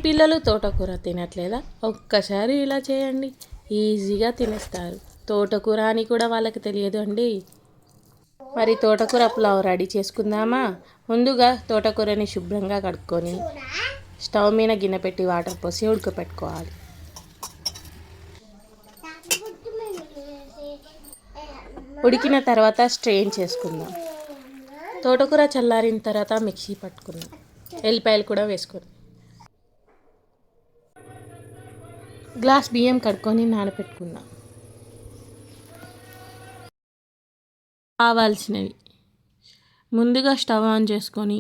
పిల్లలు తోటకూర తినట్లేదా? ఒక్కసారి ఇలా చేయండి, ఈజీగా తినేస్తారు. తోటకూర అని కూడా వాళ్ళకి తెలియదు అండి. మరి తోటకూర పులావ్ రెడీ చేసుకుందామా? ముందుగా తోటకూరని శుభ్రంగా కడుక్కొని స్టవ్ మీద గిన్నె పెట్టి వాటర్ పోసి ఉడకపెట్టుకోవాలి. ఉడికిన తర్వాత స్ట్రెయిన్ చేసుకుందాం. తోటకూర చల్లారిన తర్వాత మిక్సీ పట్టుకుందాం. ఎల్లిపాయలు కూడా వేసుకొని గ్లాస్ బియ్యం కడుక్కొని నానబెట్టుకుందాం. కావాల్సినవి ముందుగా స్టవ్ ఆన్ చేసుకొని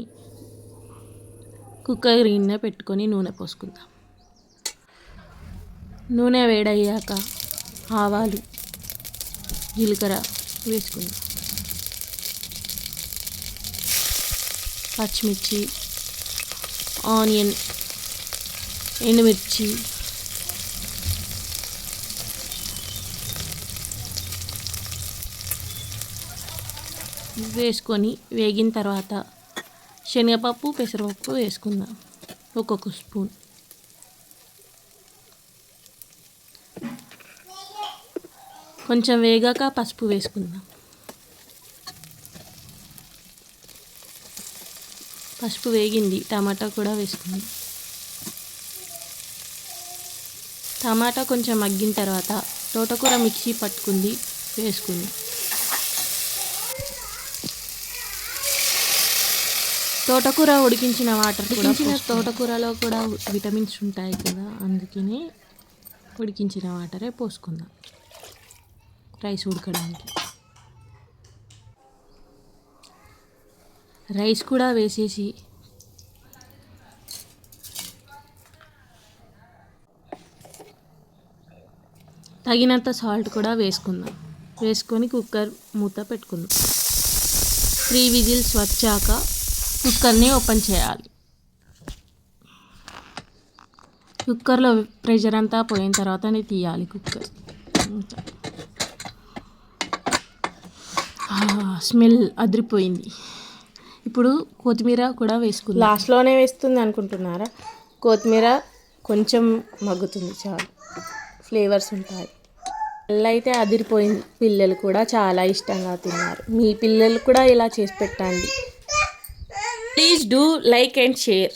కుక్కర్ గిన్నె పెట్టుకొని నూనె పోసుకుందాం. నూనె వేడయ్యాక ఆవాలు, జీలకర్ర వేసుకుందాం. పచ్చిమిర్చి, ఆనియన్, ఎండుమిర్చి, వేసుకొని వేగిన తర్వాత శనగపప్పు, పెసరపప్పు వేసుకుందాం ఒక్కొక్క స్పూన్. కొంచెం వేగాక పసుపు వేసుకుందాం. పసుపు వేగింది, టమాటా కూడా వేసుకుందాం. టమాటా కొంచెం మగ్గిన తర్వాత తోటకూర మిక్సీ పట్టుకుంది వేసుకుంది. తోటకూర ఉడికించిన వాటర్ కూడా తోటకూరలో కూడా విటమిన్స్ ఉంటాయి కదా, అందుకని ఉడికించిన వాటరే పోసుకుందాం రైస్ ఉడకడానికి. రైస్ కూడా వేసేసి తగినంత సాల్ట్ కూడా వేసుకుందాం. వేసుకొని కుక్కర్ మూత పెట్టుకుందాం. 3 విజిల్స్ వచ్చాక కుక్కర్ని ఓపెన్ చేయాలి. కుక్కర్లో ప్రెషర్ అంతా పోయిన తర్వాతనే తీయాలి కుక్కర్. స్మెల్ అదిరిపోయింది. ఇప్పుడు కొత్తిమీర కూడా వేసుకుందాం. లాస్ట్లోనే వేస్తుంది అనుకుంటున్నారా? కొత్తిమీర కొంచెం మగ్గుతుంది చాలు, ఫ్లేవర్స్ ఉంటాయి. అయితే అదిరిపోయింది. పిల్లలు కూడా చాలా ఇష్టంగా తిన్నారు. మీ పిల్లలు కూడా ఇలా చేసి పెట్టండి. Please do like and share.